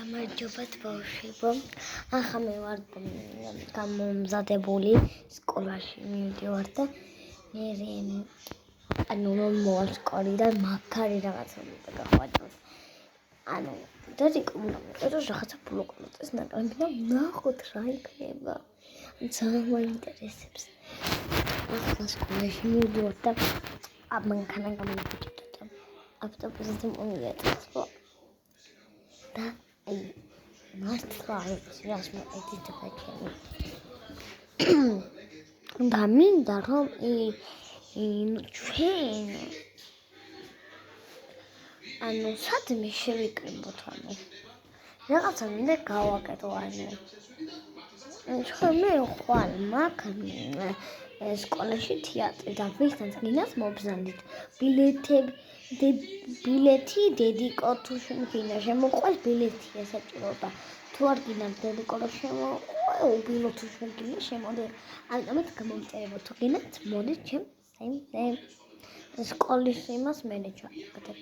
გამარჯობათ ბავშვებო. ახლა მე ვარ გამომზადებული სკოლაში მივდივარ და მე რომ მოვალ სკოლიდან მაგარი რაღაცა გახვაჭროთ. დადიკო უნდა რაღაცა ბლოკნოტის ნაკლები და ნახოთ რა იქნება. ძალიან მაინტერესებს. ახლა სკოლაში მივდივარ და მანქანა გამოვიჭრეთ და ავტობუსზე მოვიწყო. და მართლა არ ვიცი რას მოეძებდა ჩემი. და მინდა რომ ჩვენ სადმე შევიკრიბოთ რაღაცა მინდა გავაკეთო ჩვენ მე ხვალ მაგ სკოლაში თეატრი და ვისთან გინდათ მობზანდით ბილეთი დედიკო თუ გინდა შემოყვეს ბილეთი ესაჭიროება თუ არ გინდათ დედიკო რომ შემოყვე თუ გინდა შემოდე ამიტომაც გამომწერებო თუ გინდათ მოდით ჩემს სკოლის იმას მე ჩავაკეთებ